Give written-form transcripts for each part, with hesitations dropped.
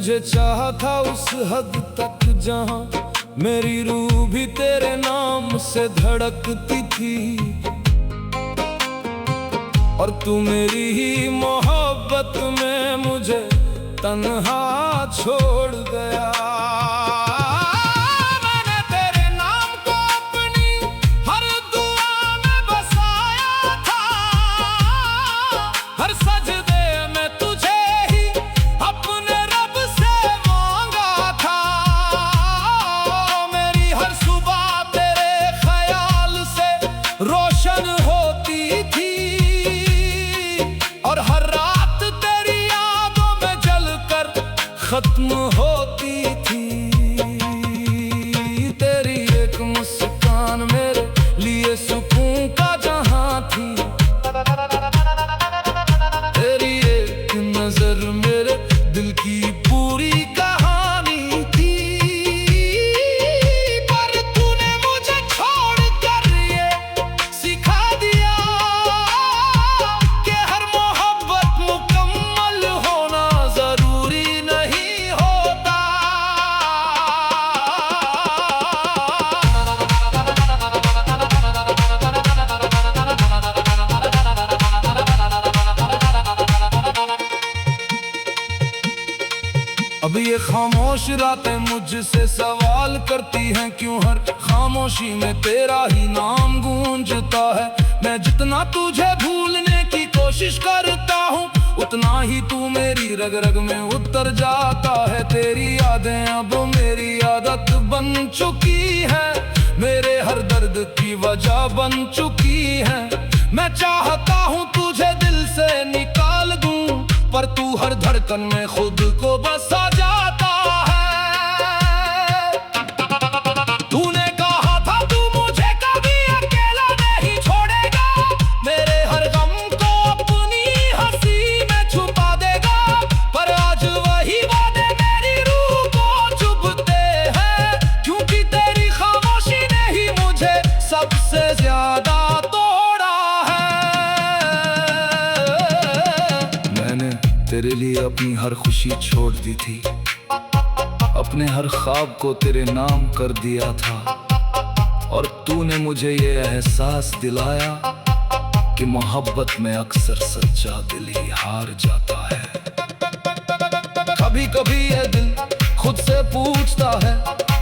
तुझे चाहा था उस हद तक जहां मेरी रूह भी तेरे नाम से धड़कती थी, और तू मेरी ही मोहब्बत में मुझे तन्हा छोड़ गया। मैंने तेरे नाम को अपनी हर दुआ में बसाया था, हर सजदे में तुझे ही अपने रब से मांगा था। मेरी हर सुबह तेरे ख्याल से रोशन होती थी, और हर रात तेरी यादों में जलकर खत्म होती थी। तेरी एक मुस्कान मेरे लिए सुकून का जहां थी, तेरी एक नजर मेरे दिल की पूरी कहानी थी। पर तूने मुझे छोड़ कर ये सिखा दिया कि हर मोहब्बत मुकम्मल होना जरूरी नहीं होता। अब ये खामोश रातें मुझसे सवाल करती हैं, क्यों हर खामोशी में तेरा ही नाम गूंजता है। मैं जितना तुझे भूलने की कोशिश करता हूँ, उतना ही तू मेरी रग रग में उतर जाता है। तेरी यादें अब मेरी आदत बन चुकी है, मेरे हर दर्द की वजह बन चुकी है। मैं चाहता हूँ तुझे दिल से निकाल दूं, पर तू हर धड़कन में खुद को बसा जाता है। तूने कहा था तू मुझे कभी अकेला नहीं छोड़ेगा, मेरे हर गम को अपनी हंसी में छुपा देगा। पर आज वही वादे मेरी रूह को चुभते हैं, क्योंकि तेरी खामोशी ने ही मुझे सबसे ज्यादा तोड़ा है। मैंने तेरे लिए अपनी हर खुशी छोड़ दी थी, अपने हर ख्वाब को तेरे नाम कर दिया था, और तूने मुझे ये एहसास दिलाया कि मोहब्बत में अक्सर सच्चा दिल ही हार जाता है। कभी कभी ये दिल खुद से पूछता है,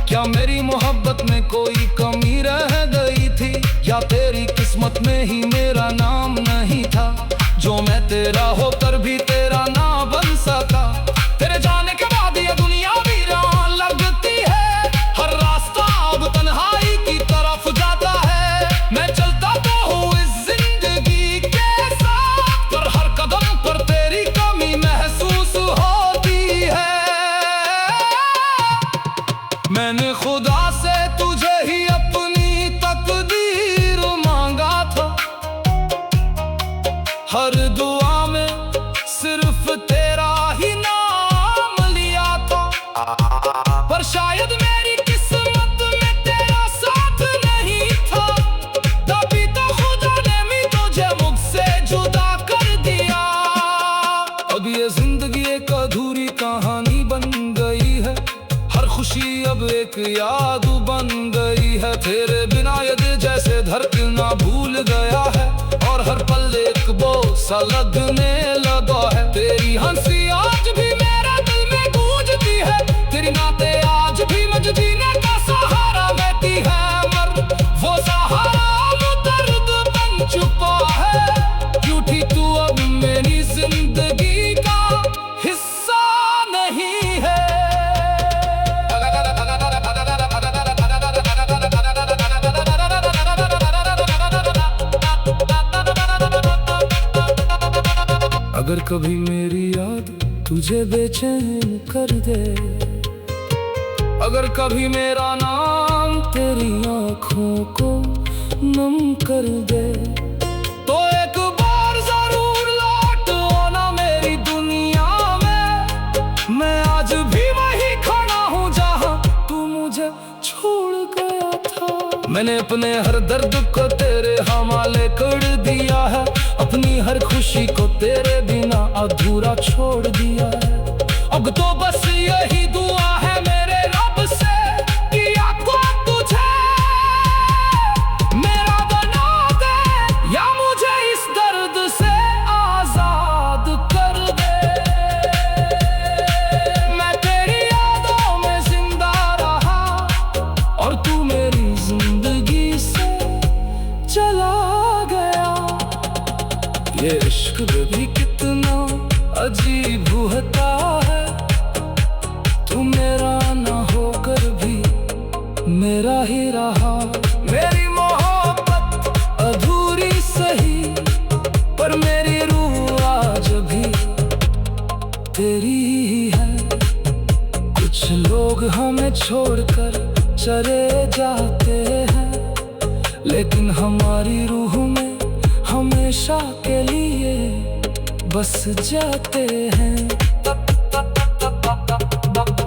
क्या मेरी मोहब्बत में कोई कमी रह गई थी, या तेरी किस्मत में ही मेरा नाम नहीं था, जो मैं तेरा होकर भी तेरा ना बन सका। तेरे जाने के बाद ये दुनिया वीरान लगती है, हर रास्ता अब तन्हाई की तरफ जाता है। मैं चलता तो हूँ इस जिंदगी के साथ, पर हर कदम पर तेरी कमी महसूस होती है। मैंने खुदा से तुझे ही अपनी तकदीर मांगा था, हर दुआ में सिर्फ तेरा ही नाम लिया था। पर शायद मेरी किस्मत में तेरा साथ नहीं था, तभी तो खुदा ने भी तुझे मुझसे जुदा कर दिया। अब ये जिंदगी एक अधूरी कहानी बन गई है, हर खुशी अब एक याद बन गई है। तेरे बिना ये दिल जैसे धड़कना भूल गया है, और हर पल एक बोझ लगने लगा है। तेरी हंसी आज भी मेरे दिल में गूंजती है, तेरी नाते आज भी मुझे जीने का सहारा देती है। मगर वो सहारा अब दर्द बन चुका है, क्योंकि तू अब मेरी जिंदगी का हिस्सा नहीं है। अगर कभी मेरी याद तुझे बेचैन कर दे, अगर कभी मेरा नाम तेरी आंखों को नम कर दे, तो एक बार जरूर लौट आना मेरी दुनिया में। मैं आज भी वही खड़ा हूँ जहाँ तू मुझे छोड़ गया था। मैंने अपने हर दर्द को तेरे हवाले कर दिया है, अपनी हर खुशी को तेरे बिना अधूरा छोड़ दिया है। अब तो बस यही दुआ है मेरे रब से, किया को तुझे मेरा बना दे, या मुझे इस दर्द से आजाद कर दे। मैं तेरी यादों में जिंदा रहा और तू मेरी जिंदगी से चला गया। ये इश्क भी कितना अजीब होता है, तू मेरा ना होकर भी मेरा ही रहा। मेरी मोहब्बत अधूरी सही, पर मेरी रूह आज भी तेरी ही है। कुछ लोग हमें छोड़कर चले जाते हैं, लेकिन हमारी रूह में हमेशा के लिए बस जाते हैं।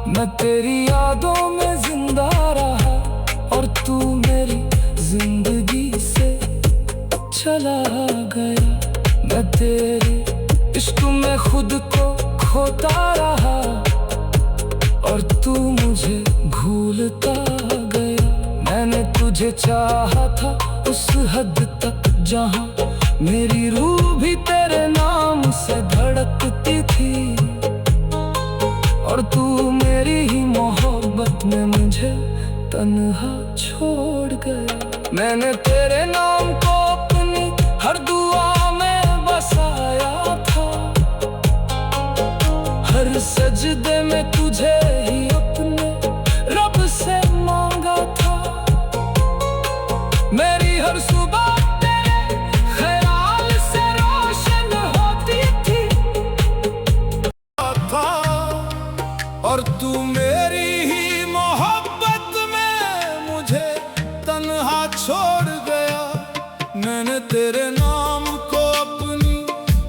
मैं तेरी यादों में जिंदा रहा और तू मेरी जिंदगी से चला गया। मैं तेरे इश्क में खुद को खोता रहा और तू मुझे भूलता गया। मैंने तुझे चाहा था उस हद तक जहां मेरी रूह भी तेरे नाम से धड़कती थी, और तू मेरी ही मोहब्बत में मुझे तन्हा छोड़ गया। मैंने तेरे नाम को अपनी हर दुआ में बसाया था, हर सजदे में तुझे ही अपने रब से मांगा था। मेरी हर सुबह तेरे ख्याल से रोशन होती थी, और तू मेरी ही मोहब्बत में मुझे तन्हा छोड़ गया। मैंने तेरे नाम को अपनी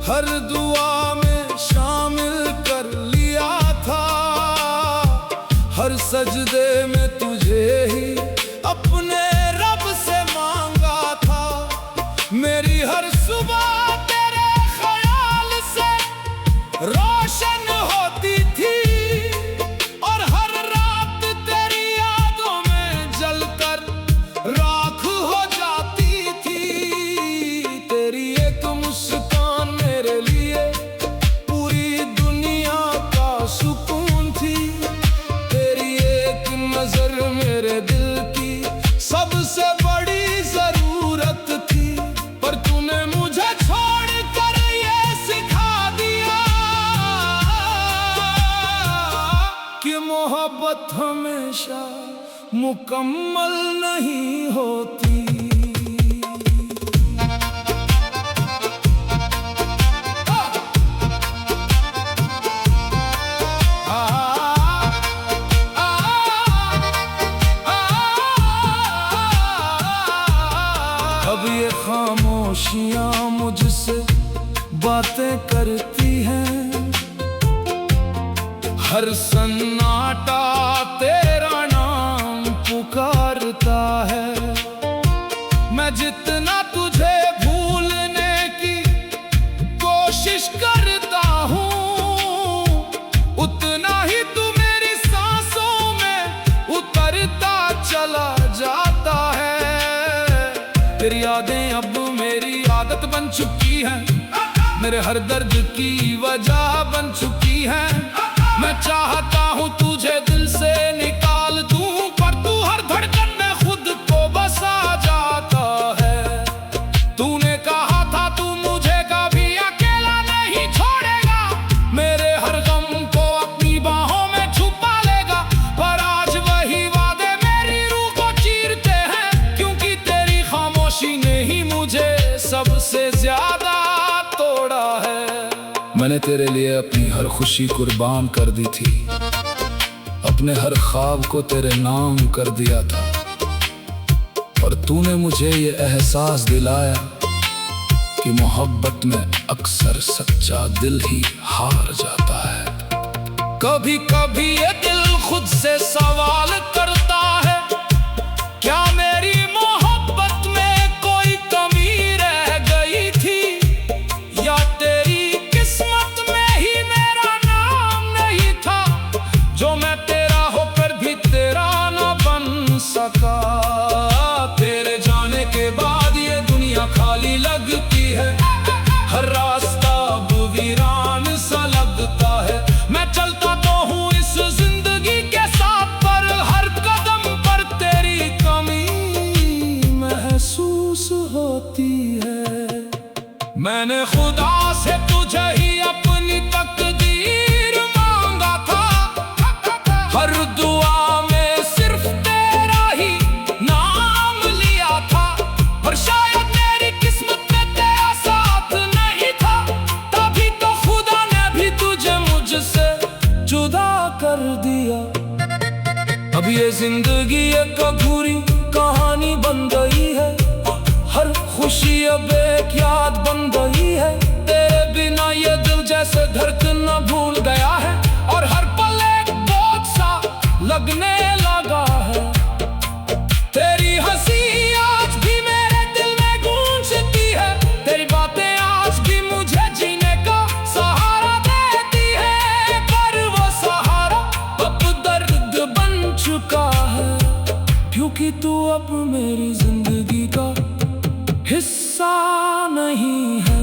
हर दुआ में शामिल कर लिया था, हर सजदे में तुझे ही अपने रब से मांगा था। मेरी हर सुबह तेरे ख्याल से रोशन होती थी, और हर रात तेरी यादों में जलकर राख हो जाती थी। तेरी एक मुस्कान मेरे लिए पूरी दुनिया का सुकून थी, तेरी एक नजर मेरे दिल की सबसे बड़ी जरूरत थी। पर तूने मुझे छोड़ कर ये सिखा दिया कि मोहब्बत हमेशा मुकम्मल नहीं होती। अब ये खामोशियां मुझसे बातें करती हैं, हर सन्नाटा तेरा नाम पुकारता है। मैं जितना तुझे भूलने की कोशिश करता हूँ, उतना ही तू मेरी सांसों में उतरता चला जाता है। तेरी यादें अब मेरी आदत बन चुकी हैं, मेरे हर दर्द की वजह बन चुकी हैं। मैं चाहता हूँ तुझे दिल से निकाल दूं, पर तू हर धड़कन में खुद को बसा जाता है। तूने कहा था तू मुझे कभी अकेला नहीं छोड़ेगा, मेरे हर गम को अपनी बाहों में छुपा लेगा। पर आज वही वादे मेरी रूह को चीरते हैं, क्योंकि तेरी खामोशी ने ही मुझे सबसे ज्यादा तोड़ा है। मैंने तेरे लिए अपनी हर खुशी कुर्बान कर दी थी, अपने हर ख्वाब को तेरे नाम कर दिया था, और तूने मुझे ये एहसास दिलाया कि मोहब्बत में अक्सर सच्चा दिल ही हार जाता है। कभी कभी ये दिल खुद से सवाल करता है, क्या मेरी मोहब्बत में कोई कमी रह गई थी, या तेरी किस्मत में ही मेरा नाम नहीं था। मैं तेरा होकर भी तेरा ना बन सका। तेरे जाने के बाद ये दुनिया खाली लगती है, हर रास्ता अब वीरान सा लगता है। मैं चलता तो हूँ इस जिंदगी के साथ, पर हर कदम पर तेरी कमी महसूस होती है। मैंने खुदा से तुझे ही अपनी तकदीर मांगा था, हर दुआ में सिर्फ तेरा ही नाम लिया था। पर शायद मेरी किस्मत में तेरा साथ नहीं था, तभी तो खुदा ने भी तुझे मुझसे जुदा कर दिया। अब ये जिंदगी एक अधूरी कहानी बन गई है, हर खुशी अब एक याद बन गई है। तेरे बिना ये दिल जैसे धड़कना भूल गया है, और हर पल एक बोझ सा लगने लगा है। तेरी हंसी आज भी मेरे दिल में गूंजती है, तेरी बातें आज भी मुझे जीने का सहारा देती है। पर वो सहारा अब दर्द बन चुका है, क्योंकि तू अब मेरी जिंदगी का हिस्सा नहीं है।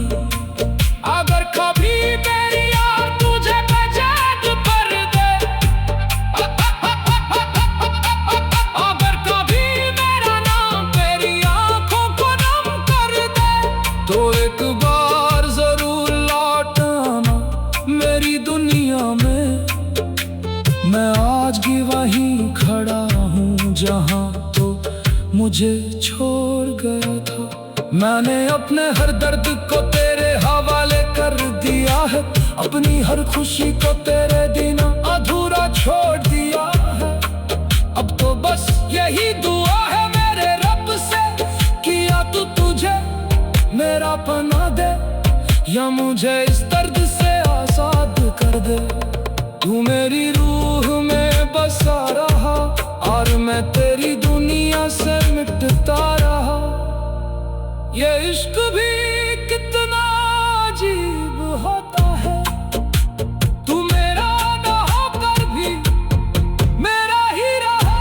अगर कभी मेरी याद तुझे बेचैन कर दे, अगर कभी मेरा नाम तेरी आंखों को नम कर दे, तो एक बार जरूर लौट आना मेरी दुनिया में। मैं आज भी वहीं खड़ा हूँ जहाँ तो मुझे छोड़ गया था। मैंने अपने हर दर्द को तेरे हवाले कर दिया है, अपनी हर खुशी को तेरे बिना अधूरा छोड़ दिया है। अब तो बस यही दुआ है मेरे रब से कि या तो तुझे मेरा पना दे, या मुझे इस दर्द से आजाद कर दे। तू मेरी रूह में बसा रहा, और मैं तेरी दुनिया से मिटता रहा। ये इश्क भी कितना अजीब होता है, तू मेरा ना होकर भी मेरा ही रहा।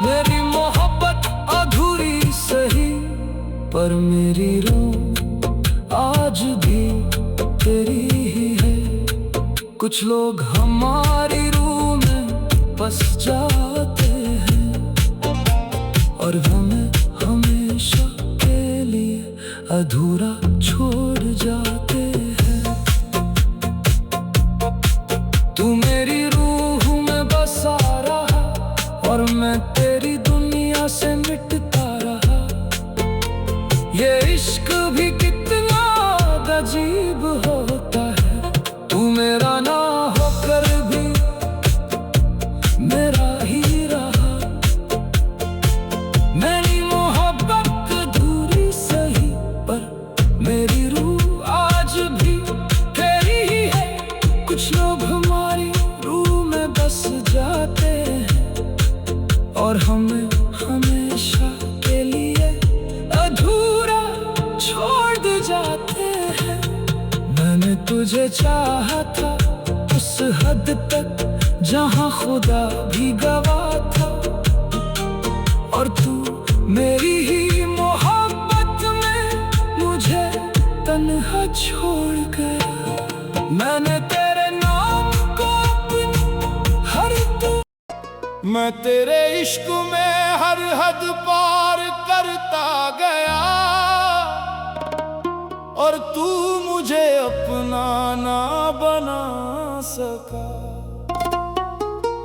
मेरी मोहब्बत अधूरी सही, पर मेरी रूह आज भी तेरी ही है। कुछ लोग हमारी रूह में बस जाते हैं, और हमें हमेशा अधूरा छोड़ जाते हैं। तू मेरी रूह में बसा रहा, और मैं तेरी दुनिया से मिटता रहा। ये इश्क भी कितना अजीब होता है, तू मेरा ना होकर भी मेरा ही रहा। मेरी मोहब्बत अधूरी सही, मेरी रूह आज भी तेरी ही है। कुछ लोग हमारी रूह में बस जाते हैं, और हमें हमेशा के लिए अधूरा छोड़ जाते हैं। मैंने तुझे चाहा था उस हद तक जहां खुदा भी गवाह था, और तू मेरी ही मोहब्बत में मुझे तन्हा छोड़ गया। मैंने तेरे नाम को हर मैं तेरे इश्क में हर हद पार करता गया, और तू मुझे अपना ना बना सका।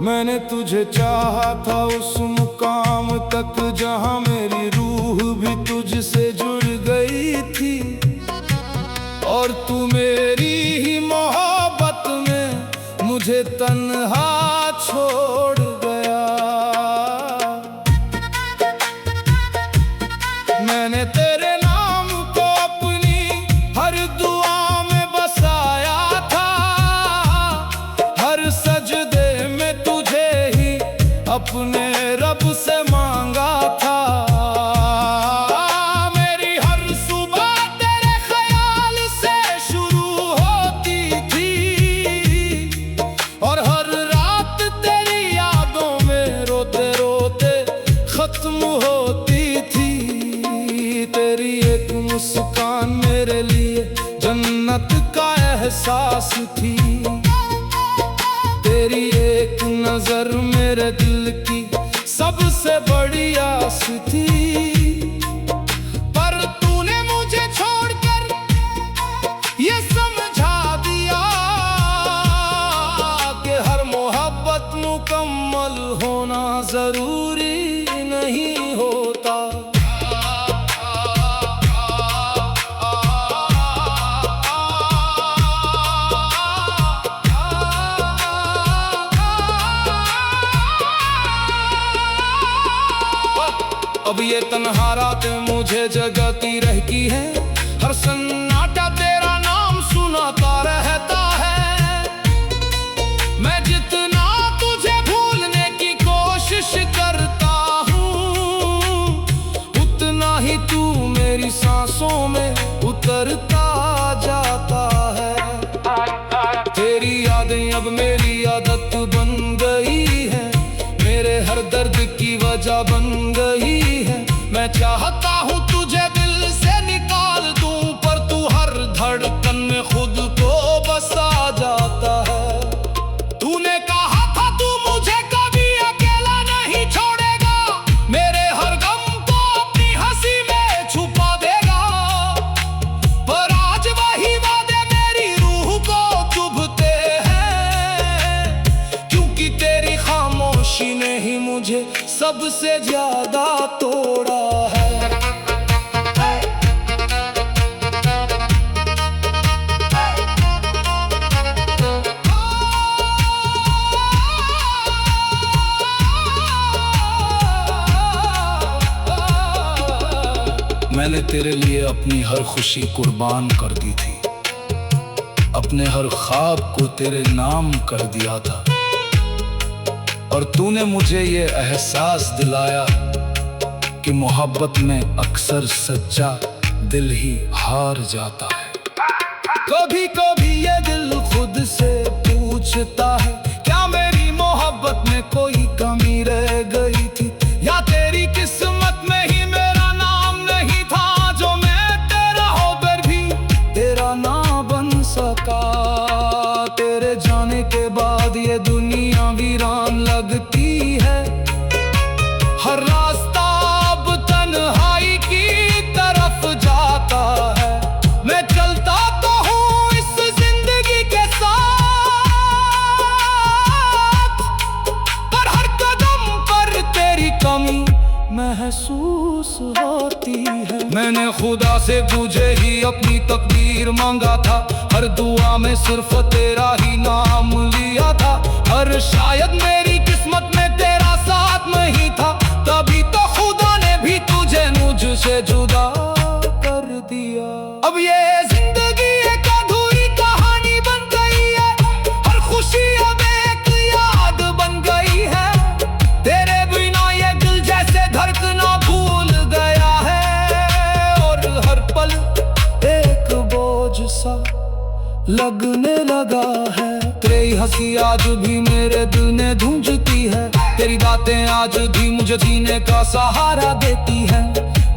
मैंने तुझे चाहा था उस मुकाम तक जहां मेरी रूह भी तुझसे जुड़ गई थी, और तू मेरी ही मोहब्बत में मुझे तन्हा छोड़ गया। मैंने तेरे नाम को अपनी हर दुआ में बसाया था, हर सजदे में तुझे ही अपने रब से मांगा था। मुस्कान मेरे लिए जन्नत का एहसास थी। तेरी एक नजर मेरे दिल की सबसे बड़ी आस थी। पर तूने मुझे छोड़कर ये समझा दिया कि हर मोहब्बत मुकम्मल होना जरूरी नहीं होता। अब ये तन्हा रातें मुझे जगाती रहती है, हर सन्नाटा तेरा नाम सुनाता रहता है। मैं जितना तुझे भूलने की कोशिश करता हूँ, उतना ही तू मेरी सांसों में उतरता जाता है। तेरी यादें अब मेरी आदत बन गई है, मेरे हर दर्द की वजह बन गई है। मैं चाहता हूँ तुझे दिल से निकाल दूं, पर तू हर धड़कन में खुद को बसा जाता है। तूने कहा था तू मुझे कभी अकेला नहीं छोड़ेगा, मेरे हर गम को अपनी हंसी में छुपा देगा। पर आज वही वादे मेरी रूह को चुभते हैं, क्योंकि तेरी खामोशी ने ही मुझे सबसे ज्यादा तोड़ा है। मैंने तेरे लिए अपनी हर खुशी कुर्बान कर दी थी, अपने हर ख्वाब को तेरे नाम कर दिया था। और तूने मुझे ये एहसास दिलाया कि मोहब्बत में अक्सर सच्चा दिल ही हार जाता है। कभी कभी ये दिल खुद से पूछता है, क्या मेरी मोहब्बत में कोई कमी रह गई थी, या तेरी किस्मत में ही मेरा नाम नहीं था, जो मैं तेरा होकर भी तेरा ना बन सका। तेरे जाने के बाद ये दुनिया वीरान लगती है, हर रास्ता अब तन्हाई की तरफ जाता है। मैं चलता तो हूँ इस जिंदगी के साथ, पर हर कदम पर तेरी कमी महसूस होती है। मैंने खुदा से तुझे ही अपनी तकदीर मांगा था, हर दुआ में सिर्फ तेरा ही नाम लिया था। और शायद मेरी किस्मत में तेरा साथ नहीं था, तभी तो खुदा ने भी तुझे मुझसे जुदा कर दिया। अब ये जिंदगी एक अधूरी कहानी बन गई है, हर खुशी अब एक याद बन गई है। तेरे बिना ये दिल जैसे धड़कना भूल गया है, और हर पल एक बोझ सा लगने लगा है। तेरी हंसी आज भी मेरे दिल में गूंजती है, तेरी बातें आज भी मुझे जीने का सहारा देती है।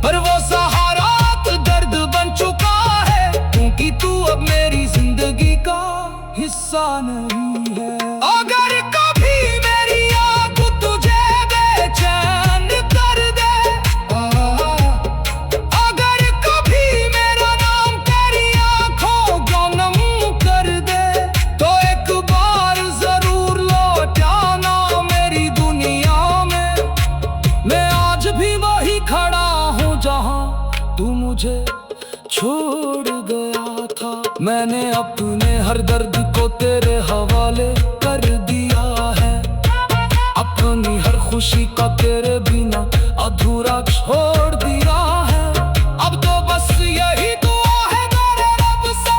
पर वो सहारा तो दर्द बन चुका है, क्योंकि तू अब मेरी जिंदगी का हिस्सा नहीं है। अगर कभी मेरी आँख तुझे बेचैन कर दे, अगर कभी मेरा नाम तेरी आँखों को नम कर दे, तो एक बार जरूर लौट आना मेरी दुनिया में। मैं आज भी वही खड़ा हूँ जहाँ तू मुझे छोड़ गया था। मैंने अपने हर दर्द को तेरे हवाले कर दिया है, अपनी हर खुशी का तेरे बिना अधूरा छोड़ दिया है। अब तो बस यही दुआ है मेरे रब से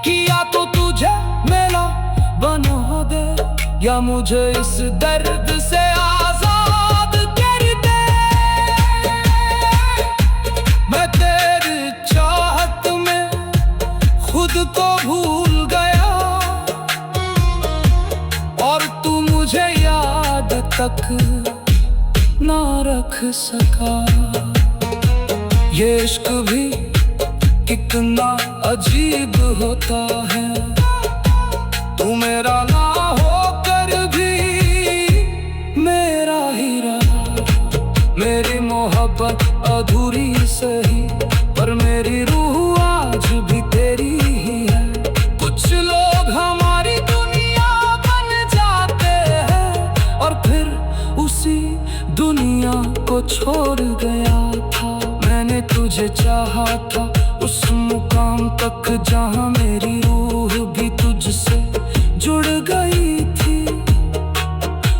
कि या तो तुझे मेरा बना दे, या मुझे इस दर्द से आजाद कर दे। मैं तेरी चाहत में खुद को भूल गया, और तू मुझे याद तक ना रख सका। ये इश्क भी कितना अजीब होता है, तू मेरा ना होकर भी मेरा ही रहा। मेरी मोहब्बत अधूरी सही, पर मेरी रूह आज भी तेरी ही है। कुछ लोग हमारी दुनिया बन जाते हैं और फिर उसी दुनिया को छोड़ गया था। मैंने तुझे चाहा था उस मुकाम तक जहां मेरी रूह भी तुझसे जुड़ गई थी,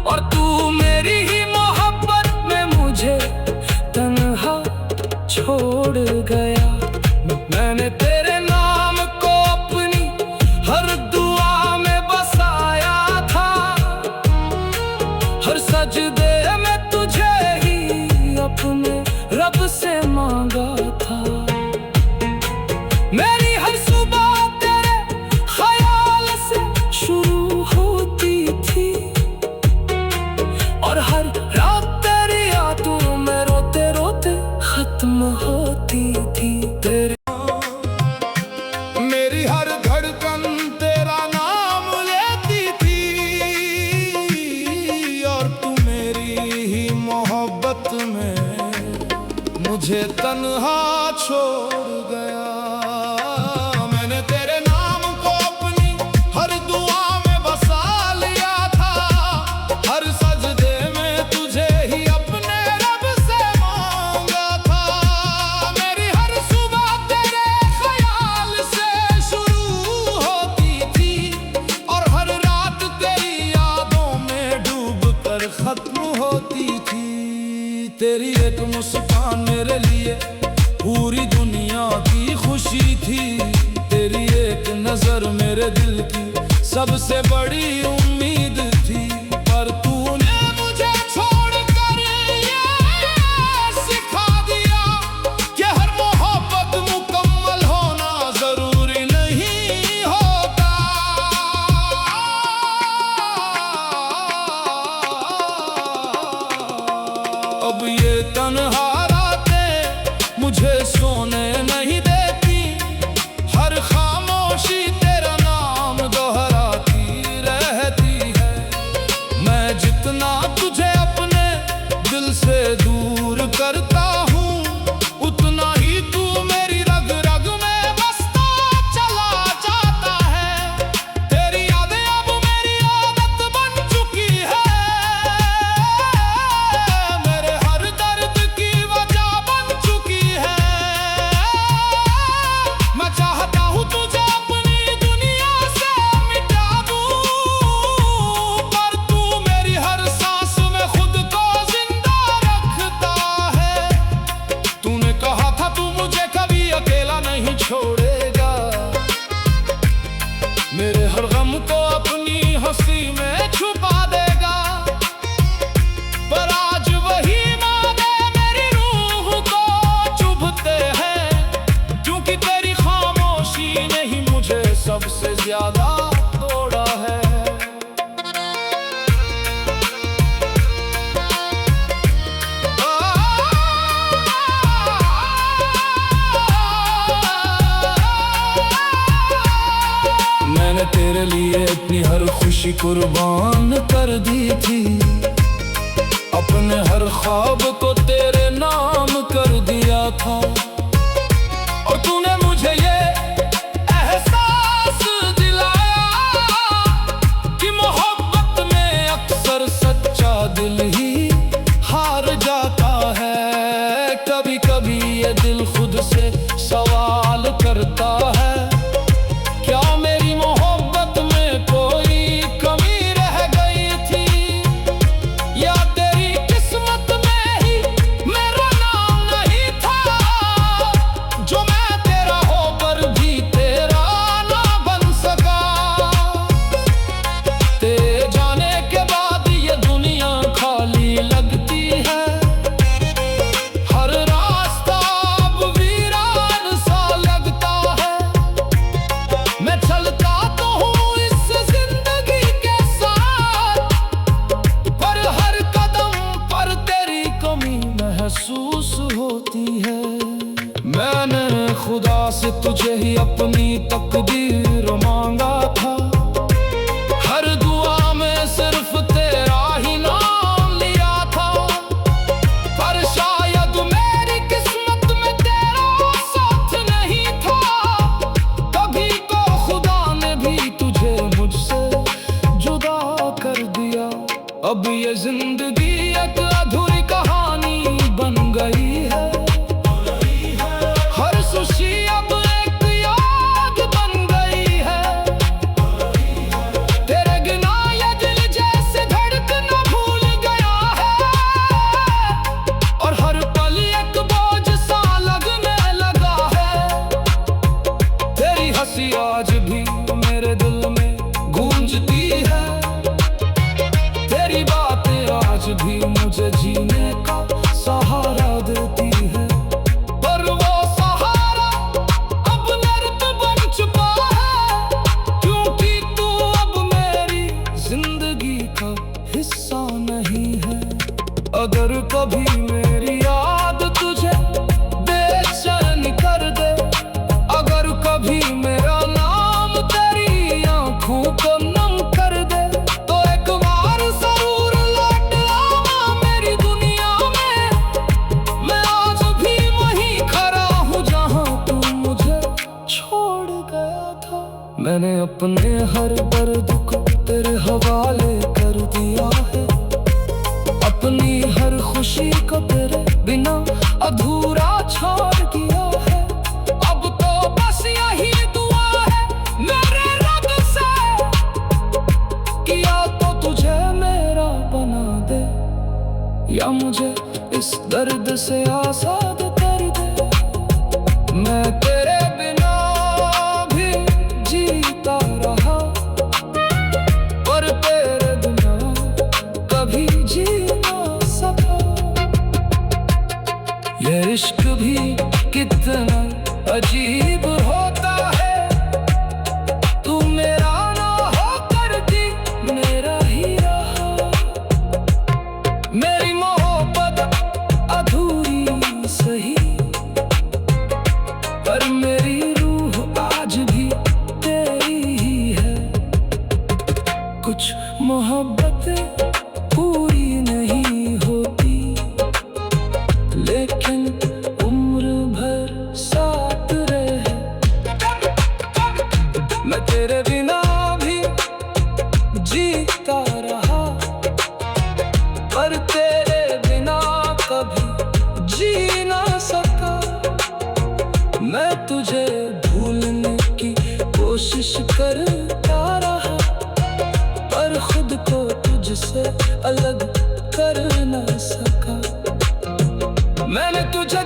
और तू मेरी ही मोहब्बत में मुझे तन्हा छोड़ गया। मैंने तेरे नाम को अपनी हर दुआ में बसाया था, हर सजदे में तुझे ही अपने रब से मांगा था। मेरी हर सुबह तेरे ख्याल से शुरू होती थी, और हर रात तेरी यादों में रोते रोते खत्म होती थी। तेरी मेरी हर धड़कन तेरा नाम लेती थी, और तू मेरी ही मोहब्बत में मुझे तन्हा छोड़ गया। मैंने तेरे नाम को अपनी हर दुआ में बसा लिया था, हर सजदे में तुझे ही अपने रब से मांगा था। मेरी हर सुबह तेरे ख्याल से शुरू होती थी, और हर रात तेरी यादों में डूब कर खत्म होती थी। तेरी एक मुस्कान मेरे लिए पूरी दुनिया की खुशी थी, तेरी एक नजर मेरे दिल की सबसे बड़ी उम्मीद थी। पर तूने मुझे छोड़कर ये सिखा दिया कि हर मोहब्बत मुकम्मल होना जरूरी नहीं होता। अब ये तन्हा रातें मुझे सोने नहीं देती, हर खामोशी तेरा नाम दोहराती रहती है। मैं जितना तुझे अपने दिल से दूर करता हूँ, उतना ही तू मेरी रग रग में बसता चला जाता है। तेरी यादें अब मेरी आदत बन चुकी है, मेरे हर दर्द की वजह बन चुकी है। मैं चाहता हूँ तुझे अपनी दुनिया से मिटा दूँ, पर तू मेरी हर सांस में खुद को जिंदा रखता है। तूने कहा था तू मुझे कभी अकेला नहीं छोड़ेगा, मेरे हर गम को अपनी हंसी में छुपा देगा। पर आज वही वादे मेरी रूह को चुभते हैं, क्योंकि तेरी खामोशी ने ही मुझे सबसे ज्यादा तोड़ा है। मैंने तेरे लिए अपनी हर खुशी कुर्बान कर दी थी, अपने हर ख्वाब को तेरे नाम कर दिया था। और तूने मुझे ये एहसास दिलाया कि मोहब्बत में अक्सर सच्चा दिल ही हार जाता है। कभी कभी ये दिल खुद से सवाल करता है, क्या मेरी मोहब्बत में कोई कमी रह गई थी, या तेरी किस्मत में ही मेरा नाम नहीं था, जो मैं तेरा होकर भी तेरा ना बन सका। तेरे जाने के बाद ये दुनिया खाली लगती है, हर रास्ता अब वीरान सा लगता है। मैं चलता तो हूँ इस जिंदगी के साथ, पर हर कदम पर तेरी कमी महसूस होती है। मैंने खुदा से तुझे ही अपनी तकदीर मांगा था। हर दुआ में सिर्फ तेरा ही नाम लिया था, पर शायद मेरी किस्मत में तेरा साथ नहीं था। तभी तो खुदा ने भी तुझे मुझसे जुदा कर दिया। अब ये जिंदगी एक अधूरी कहानी बन गई है। हर खुशी अब एक याद बन गई है। तेरे बिना ये दिल जैसे धड़कना भूल गया है, और हर पल एक बोझ सा लगने लगा है। तेरी हंसी आज भी मेरे दिल में गूंजती है। तेरी बातें आज भी मुझे जीने का सहारा देती है। पर वो सहारा अब नर्क बन चुका है, क्योंकि तू अब मेरी जिंदगी का हिस्सा नहीं है। अगर कभी मेरी याद तुझे बेचैन कर दे, अगर कभी मेरा नाम तेरी आंखों को नम कर दे, तो एक बार जरूर लौट आना मेरी दुनिया में। मैं आज भी वहीं खड़ा हूँ जहाँ तू मुझे छोड़ गया था। मैंने अपने हर दर्द को तेरे हवाले कर दिया है, अपनी हर खुशी को तेरे बिना अधूरा छोड़ दिया है। अब तो बस यही दुआ है मेरे रब से, कि या तो तुझे मेरा बना दे, या मुझे इस दर्द से आजाद कर दे। मैं तेरे बिना भी जीता रहा, पर तेरे बिना कभी जी ना सका। ये इश्क भी कितना अजीब होता है, तू मेरा ना होकर भी मेरा ही रहा। मेरी मोहब्बत अधूरी सही, पर मेरी रूह आज भी तेरी ही है। कुछ मोहब्बतें पूरी नहीं होती, लेकिन उम्र भर साथ रहे। मैं तेरे बिना भी जीता रहा, पर तेरे बिना कभी जी ना सका। मैं तुझे भूलने की कोशिश करता रहा, पर खुद को तुझसे अलग कर ना सका। मैंने तुझे